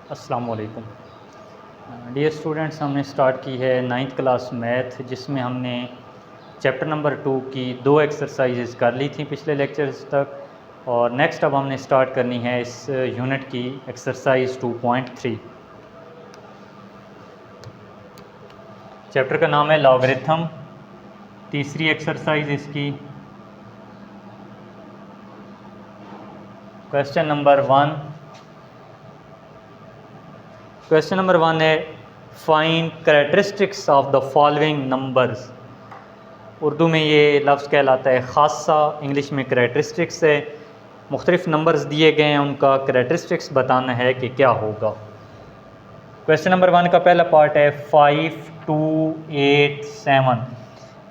अस्सलाम वालेकुम dear students, हमने स्टार्ट की है 9th क्लास मैथ, जिसमें हमने चैप्टर नंबर 2 की 2 एक्सरसाइजेज कर ली थी पिछले लेक्चर्स तक। और नेक्स्ट अब हमने स्टार्ट करनी है इस यूनिट की एक्सरसाइज 2.3। चैप्टर का नाम है लॉगरिथम। तीसरी एक्सरसाइज इसकी। क्वेश्चन नंबर 1 है find characteristics of the following numbers. Urdu में ये लफ्ज़ कहलाता है ख़ासा, इंग्लिश में कैरेक्टरिस्टिक्स है। मुख्तलिफ नंबर्स दिए गए हैं, उनका कैरेक्टरिस्टिक्स बताना है कि क्या होगा। क्वेश्चन नंबर 1 का पहला पार्ट है 5, 2, 8, 7।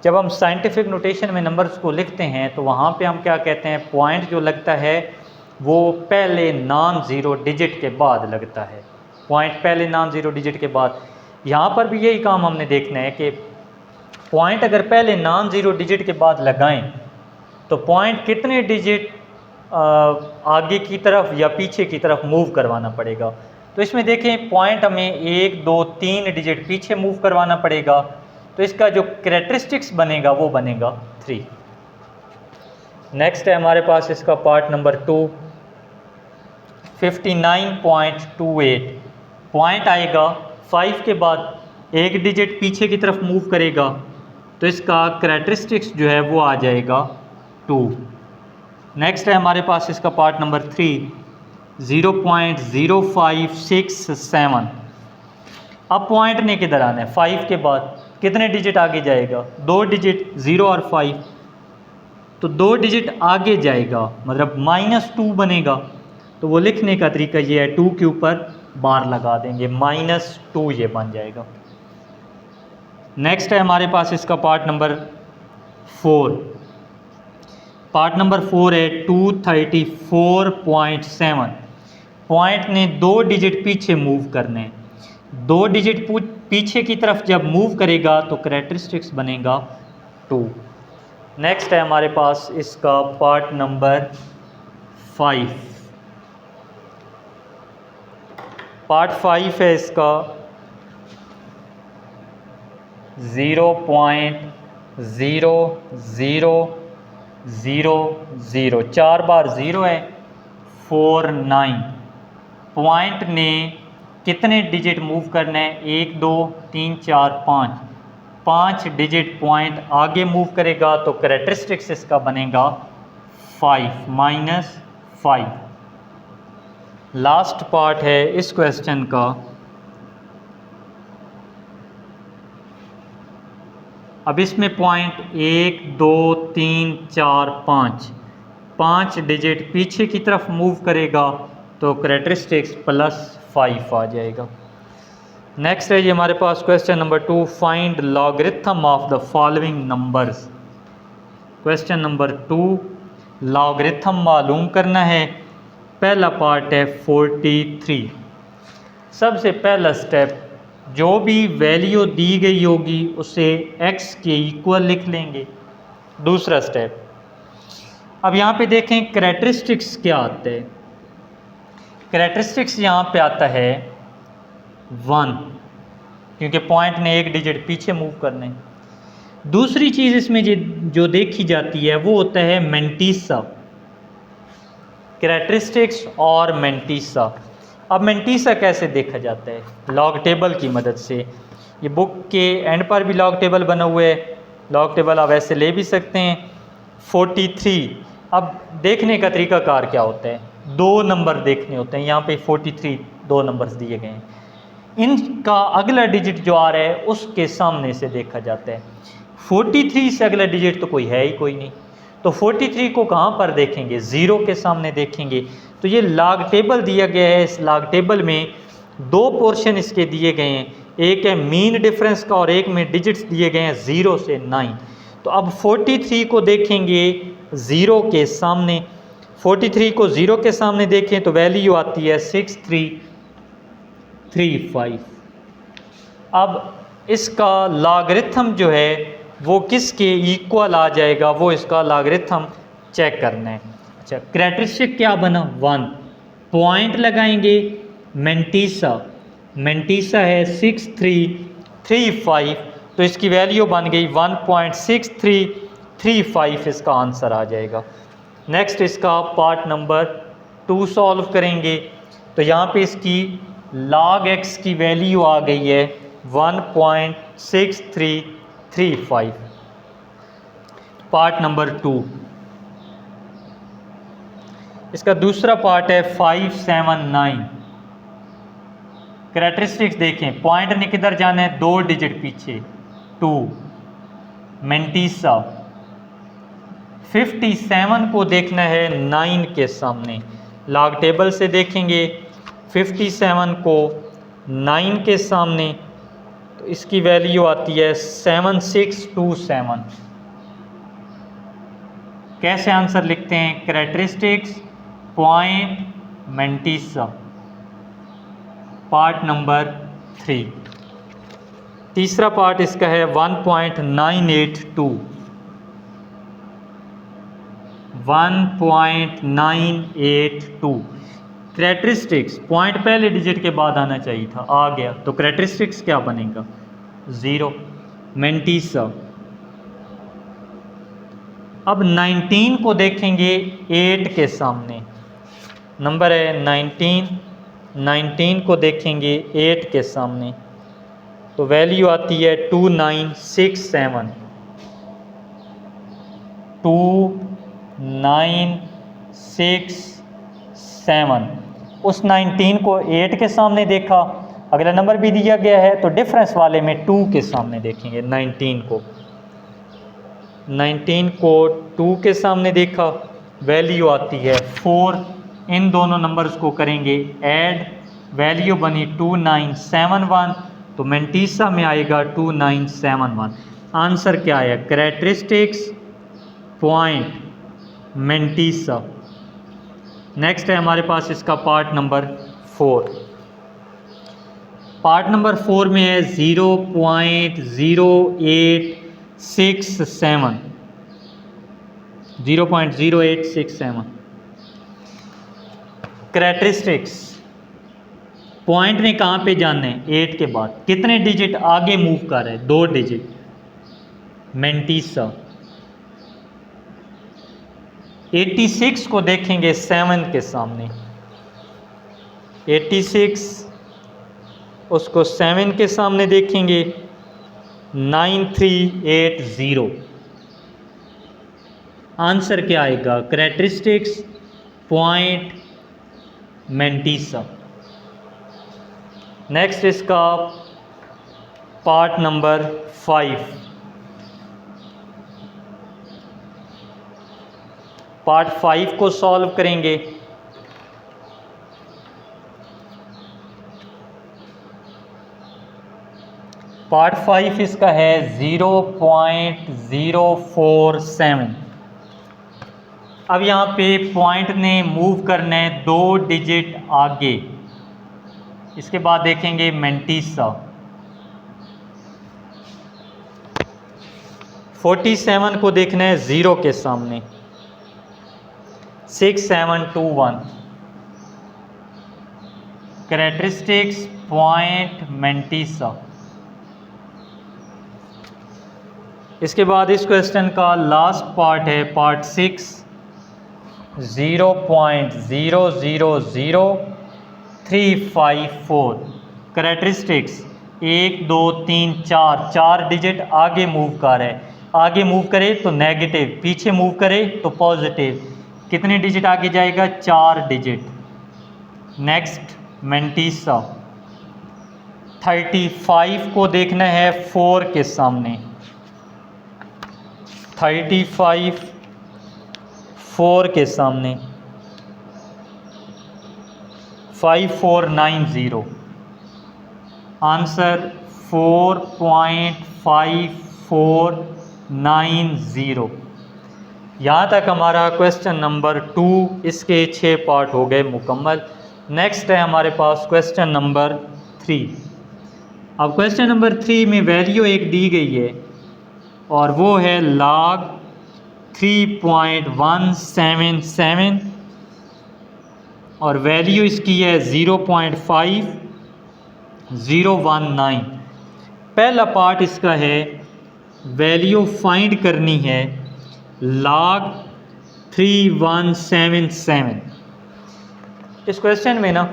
जब हम साइंटिफिक नोटेशन में नंबर्स को लिखते हैं तो वहाँ पे हम क्या कहते हैं, पॉइंट जो लगता है वो पहले नॉन ज़ीरो डिजिट के बाद लगता है। पॉइंट पहले नॉन ज़ीरो डिजिट के बाद। यहाँ पर भी यही काम हमने देखना है कि पॉइंट अगर पहले नॉन ज़ीरो डिजिट के बाद लगाएं तो पॉइंट कितने डिजिट आगे की तरफ या पीछे की तरफ मूव करवाना पड़ेगा। तो इसमें देखें, पॉइंट हमें 1, 2, 3 डिजिट पीछे मूव करवाना पड़ेगा। तो इसका जो कैरेक्टरिस्टिक्स बनेगा वो बनेगा 3। नेक्स्ट है हमारे पास इसका पार्ट नंबर 2, 59.28। पॉइंट आएगा 5 के बाद 1 डिजिट पीछे की तरफ मूव करेगा, तो इसका कैरेक्टरिस्टिक्स जो है वो आ जाएगा 2। नेक्स्ट है हमारे पास इसका पार्ट नंबर 3, 0.0567। अब पॉइंट ने किधर आना है, 5 के बाद कितने डिजिट आगे जाएगा, 2 डिजिट, 0 और 5, तो 2 डिजिट आगे जाएगा, मतलब -2 बनेगा। तो वो लिखने का तरीका ये है, 2 के ऊपर बार लगा देंगे, -2 ये बन जाएगा। नेक्स्ट है हमारे पास इसका पार्ट नंबर 4। पार्ट नंबर 4 है 234.7। पॉइंट ने 2 डिजिट पीछे मूव करने, 2 डिजिट पीछे की तरफ जब मूव करेगा तो कैरेक्टरिस्टिक्स बनेगा 2। नेक्स्ट है हमारे पास इसका पार्ट नंबर 5। पार्ट 5 है इसका 0.0000, 4 बार 0 है, 49। पॉइंट ने कितने डिजिट मूव करना है, 1, 2, 3, 4, 5 डिजिट पॉइंट आगे मूव करेगा, तो कैरेक्टरिस्टिक्स इसका बनेगा 5 -5। लास्ट पार्ट है इस क्वेश्चन का, अब इसमें पॉइंट 1, 2, 3, 4, 5 डिजिट पीछे की तरफ मूव करेगा, तो कैरेक्टरिस्टिक्स +5 आ जाएगा। नेक्स्ट है ये हमारे पास question number 2, find logarithm of the following numbers. Question number 2, logarithm मालूम करना है। पहला पार्ट है 43। सबसे पहला स्टेप, जो भी वैल्यू दी गई होगी उसे x के इक्वल लिख लेंगे। दूसरा स्टेप, अब यहाँ पे देखें कैरेक्टरिस्टिक्स क्या आता है। कैरेक्टरिस्टिक्स यहाँ पे आता है 1, क्योंकि पॉइंट ने 1 डिजिट पीछे मूव करने। दूसरी चीज़ इसमें जो देखी जाती है वो होता है मेंटीसा। कैरेक्टरिस्टिक्स और मेंटीसा। अब मेंटीसा कैसे देखा जाता है, लॉग टेबल की मदद से। ये बुक के एंड पर भी लॉग टेबल बना हुआ है, लॉग टेबल आप ऐसे ले भी सकते हैं। 43, अब देखने का तरीका कार क्या होता है, 2 नंबर देखने होते हैं। यहाँ पे 43 2 नंबर्स दिए गए हैं, इनका अगला डिजिट जो आ रहा है उसके सामने से देखा जाता है। 43 से अगला डिजिट तो कोई है ही कोई नहीं, तो 43 को कहाँ पर देखेंगे, 0 के सामने देखेंगे। तो ये लॉग टेबल दिया गया है, इस लॉग टेबल में 2 पोर्शन इसके दिए गए हैं, एक है मीन डिफरेंस का और एक में डिजिट्स दिए गए हैं 0 से 9। तो अब 43 को देखेंगे 0 के सामने, 43 को 0 के सामने देखें तो वैल्यू आती है 6335। अब इसका लॉगरिथम जो है वो किसके इक्वल आ जाएगा, वो इसका लॉगरिथम चेक करना है। अच्छा, कैरेक्टरिस्टिक क्या बना, 1। पॉइंट लगाएंगे, मेंटीसा है 6335, तो इसकी वैल्यू बन गई 1.6335, इसका आंसर आ जाएगा। नेक्स्ट इसका पार्ट नंबर 2 सॉल्व करेंगे। तो यहाँ पे इसकी log x की वैल्यू आ गई है 1.6335। पार्ट नंबर 2, इसका दूसरा पार्ट है 579। कैरेक्टरिस्टिक्स देखें, पॉइंट ने किधर जाना है, 2 डिजिट पीछे 2। मेंटीसा 57 को देखना है 9 के सामने। लॉग टेबल से देखेंगे 57 को 9 के सामने, तो इसकी वैल्यू आती है 7627। कैसे आंसर लिखते हैं, characteristics point mantissa, part number 3। तीसरा पार्ट इसका है 1.982। 1.982 कैरेक्टरिस्टिक्स, पॉइंट पहले डिजिट के बाद आना चाहिए था, आ गया, तो कैरेक्टरिस्टिक्स क्या बनेगा, 0। मेंटीसा, अब 19 को देखेंगे 8 के सामने, नंबर है 19 को देखेंगे 8 के सामने, तो वैल्यू आती है 2967। 2967, उस 19 को 8 के सामने देखा, अगला नंबर भी दिया गया है तो डिफरेंस वाले में 2 के सामने देखेंगे। 19 को 2 के सामने देखा, वैल्यू आती है 4। इन दोनों नंबर्स को करेंगे ऐड, वैल्यू बनी 2971, तो मेंटीसा में आएगा 2971। आंसर क्या है, कैरेक्टरिस्टिक्स पॉइंट मेंटीसा। नेक्स्ट है हमारे पास इसका पार्ट नंबर 4। पार्ट नंबर 4 में है 0.0867। 0.0867 कैरेक्टरिस्टिक्स, पॉइंट ने कहाँ पे जाना है, 8 के बाद कितने डिजिट आगे मूव कर रहा है, 2 डिजिट। मेंटीसा 86 को देखेंगे 7 के सामने, 86 उसको 7 के सामने देखेंगे, 9380। आंसर क्या आएगा, कैरेक्टरिस्टिक्स पॉइंट मेंटीसा। नेक्स्ट इसका पार्ट नंबर 5। पार्ट 5 को सॉल्व करेंगे। पार्ट 5 इसका है 0.047। अब यहाँ पे पॉइंट ने मूव करना है 2 डिजिट आगे, इसके बाद देखेंगे मेंटीसा 47 को देखना है 0 के सामने, 6721। Characteristics point mantissa. इसके बाद इस क्वेश्चन का लास्ट पार्ट है पार्ट 6, 0.000354। कैरेक्टरिस्टिक्स 1 2 3 4 डिजिट आगे मूव कर है, आगे मूव करे तो नेगेटिव, पीछे मूव करे तो पॉजिटिव। कितने डिजिट आगे जाएगा, 4 डिजिट। नेक्स्ट मेंटीसा 35 को देखना है 4 के सामने, 35 4 के सामने, 5490। आंसर 4.5490। यहाँ तक हमारा क्वेश्चन नंबर 2, इसके 6 पार्ट हो गए मुकम्मल। नेक्स्ट है हमारे पास क्वेश्चन नंबर 3। अब क्वेश्चन नंबर 3 में वैल्यू एक दी गई है और वो है log 3.177 और वैल्यू इसकी है 0.5019। पहला पार्ट इसका है वैल्यू फाइंड करनी है log 3177। इस क्वेश्चन में ना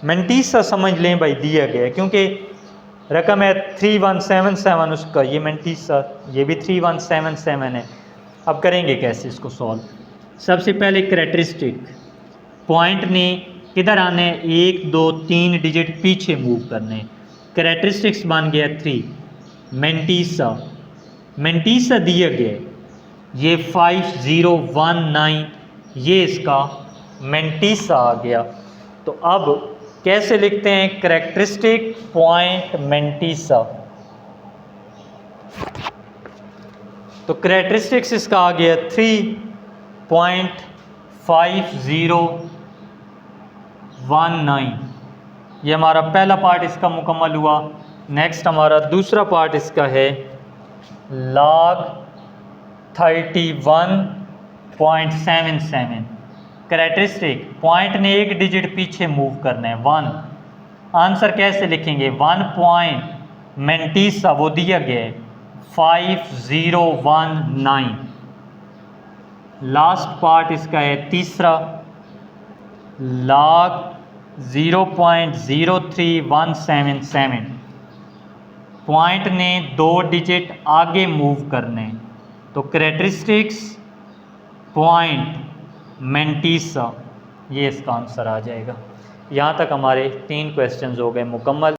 मेंटीसा समझ लें भाई दिया गया है, क्योंकि रकम है 3177 उसका, ये मेंटीसा ये भी 3177 है। अब करेंगे कैसे इसको सॉल्व। सबसे पहले करैक्टरिस्टिक पॉइंट ने किधर आने हैं, 1 2 3 डिजिट पीछे मूव करने। करैक्टरिस्टिक्स बन गया 3। मेंटीसा दिया गया ये 5019, ये इसका मेंटीसा आ गया। तो अब कैसे लिखते हैं करैक्टरिस्टिक पॉइंट मेंटीसा। तो करैक्टरिस्टिक्स इसका आ गया 3.5019। ये हमारा पहला पार्ट इसका मुकम्मल हुआ। नेक्स्ट हमारा दूसरा पार्ट इसका है log 31.77। करैक्टरिस्टिक पॉइंट ने एक डिजिट पीछे मूव करना है 1। आंसर कैसे लिखेंगे, 1 पॉइंट मेंटीसा वो दिया गया है 5019। लास्ट पार्ट इसका है तीसरा log 0.03177। पॉइंट ने 2 डिजिट आगे मूव करने, तो करैक्टरिस्टिक्स पॉइंट मेंटीसा, ये इसका आंसर आ जाएगा। यहाँ तक हमारे 3 क्वेश्चंस हो गए मुकम्मल।